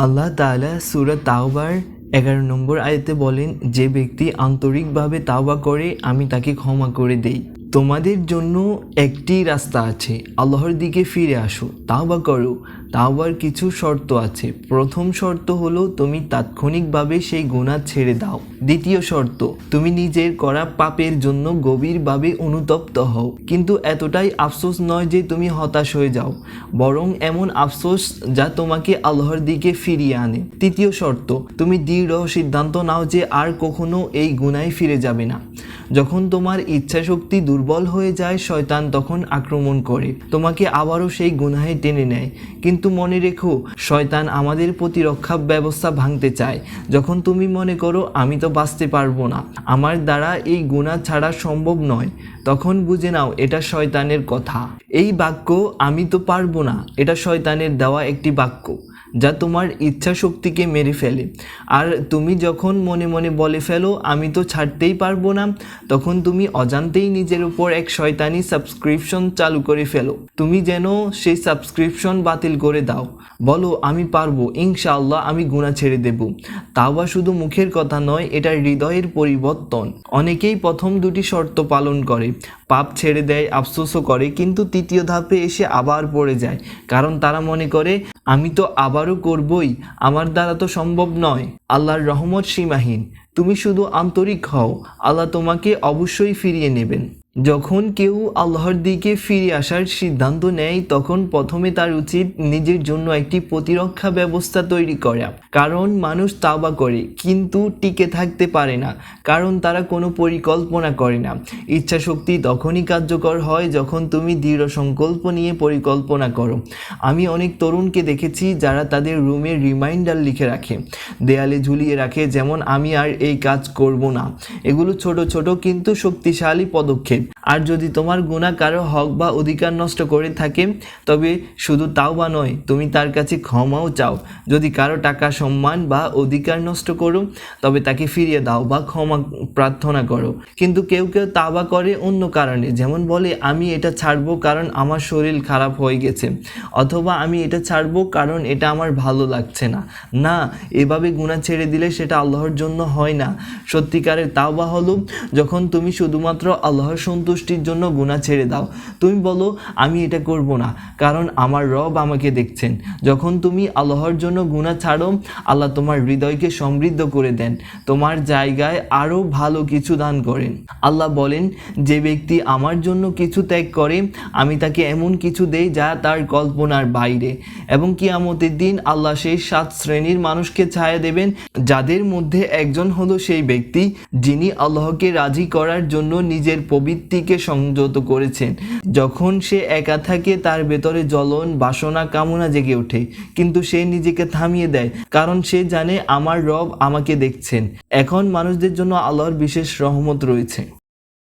আল্লাহ তাআলা সূরা তাওবার 11 নম্বর আয়াতে বলেন, যে ব্যক্তি আন্তরিকভাবে তাওবা করে আমি তাকে ক্ষমা করে দেই। তোমাদের জন্য একটি রাস্তা আছে, আল্লাহর দিকে ফিরে আসো, তাওবা করো। তাওবার কিছু শর্ত আছে। প্রথম শর্ত হলো তুমি তাৎক্ষণিকভাবে সেই গুনাহ ছেড়ে দাও। দ্বিতীয় শর্ত, তুমি নিজের করা পাপের জন্য গভীরভাবে অনুতপ্ত হও, কিন্তু এতটাই আফসোস নয় যে তুমি হতাশ হয়ে যাও, বরং এমন আফসোস যা তোমাকে আল্লাহর দিকে ফিরিয়ে আনে। তৃতীয় শর্ত, তুমি দৃঢ় সিদ্ধান্ত নাও যে আর কখনো এই গুনাহে ফিরে যাবে না। যখন তোমার ইচ্ছাশক্তি দুর্বল হয়ে যায়, শয়তান তখন আক্রমণ করে, তোমাকে আবারও সেই গুনাহে টেনে নেয়। কিন্তু মনে রেখো, শয়তান আমাদের প্রতিরক্ষা ব্যবস্থা ভাঙতে চায়। যখন তুমি মনে করো আমি তো বাঁচতে পারবো না, আমার দ্বারা এই গুনাহ ছাড়া সম্ভব নয়, তখন বুঝে নাও এটা শয়তানের কথা। এই বাক্য আমি তো পারবো না, এটা শয়তানের দেওয়া একটি বাক্য যা তোমার ইচ্ছা শক্তিকে মেরে ফেলে। আর তুমি যখন মনে মনে বলে ফেলো আমি তো ছাড়তেই পারবো না, তখন তুমি অজান্তেই নিজের উপর এক শয়তানি সাবস্ক্রিপশন চালু করে ফেলো। তুমি যেন সেই সাবস্ক্রিপশন বাতিল করে দাও, বলো আমি পারবো, ইনশাআল্লাহ আমি গুনাহ ছেড়ে দেব। তাওবা শুধু মুখের কথা নয়, এটা হৃদয়ের পরিবর্তন। অনেকেই প্রথম দুটি শর্ত পালন করে, পাপ ছেড়ে দেয়, আফসোসও করে, কিন্তু তৃতীয় ধাপে এসে আবার পড়ে যায়, কারণ তারা মনে করে আমি তো আবারও করবই, আমার দ্বারা তো সম্ভব নয়। আল্লাহর রহমত সীমাহীন, তুমি শুধু আন্তরিক হও, আল্লাহ তোমাকে অবশ্যই ফিরিয়ে নেবেন। যখন কেউ আল্লাহর দিকে ফিরে আসার সিদ্ধান্ত নেয়, তখন প্রথমে তার উচিত নিজের জন্য একটি প্রতিরক্ষা ব্যবস্থা তৈরি করা। কারণ মানুষ তাওবা করে কিন্তু টিকে থাকতে পারে না, কারণ তারা কোনো পরিকল্পনা করে না। ইচ্ছা শক্তি তখনই কার্যকর হয় যখন তুমি দৃঢ় সংকল্প নিয়ে পরিকল্পনা করো। আমি অনেক তরুণকে দেখেছি যারা তাদের রুমে রিমাইন্ডার লিখে রাখে, দেয়ালে ঝুলিয়ে রাখে, যেমন আমি আর এই কাজ করব না। এগুলো ছোট ছোট কিন্তু শক্তিশালী পদক্ষেপ। আর যদি তোমার গুনাহ কারো হক বা অধিকার নষ্ট করে থাকে, তবে শুধু তাওবা নয়, তুমি তার কাছে ক্ষমাও চাও। যদি কারো টাকা, সম্মান বা অধিকার নষ্ট করো, তবে তাকে ফিরিয়ে দাও বা ক্ষমা প্রার্থনা করো। কিন্তু কেউ কেউ তাওবা করে অন্য কারণে, যেমন বলে আমি এটা ছাড়বো কারণ আমার শরীর খারাপ হয়ে গেছে, অথবা আমি এটা ছাড়বো কারণ এটা আমার ভালো লাগছে না। না, এভাবে গুনাহ ছেড়ে দিলে সেটা আল্লাহর জন্য হয় না। সত্যিকারের তাওবা হলো যখন তুমি শুধুমাত্র আল্লাহর সন্তুষ্টির জন্য গুনাহ ছেড়ে দাও। তুমি বলো আমি এটা করব না কারণ আমার রব আমাকে দেখছেন। যখন তুমি আল্লাহর জন্য গুনাহ ছাড়ো, আল্লাহ তোমার হৃদয়কে সমৃদ্ধ করে দেন, তোমার জায়গায় আরও ভালো কিছু দান করেন। আল্লাহ বলেন, যে ব্যক্তি আমার জন্য কিছু ত্যাগ করে আমি তাকে এমন কিছু দেই যা তার কল্পনার বাইরে। এবং কিয়ামতের দিন আল্লাহ সেই 7 শ্রেণীর মানুষকে ছায়া দেবেন, যাদের মধ্যে একজন হলো সেই ব্যক্তি যিনি আল্লাহকে রাজি করার জন্য নিজের প্রবৃত্তিকে সংযত করেছেন। যখন সে একা থাকে তার ভেতরে জ্বলন, বাসনা, কামনা জেগে ওঠে, কিন্তু সে নিজেকে থামিয়ে দেয়, কারণ সে জানে আমার রব আমাকে দেখছেন। এখন মানুষদের জন্য আল্লাহর বিশেষ রহমত রয়েছে।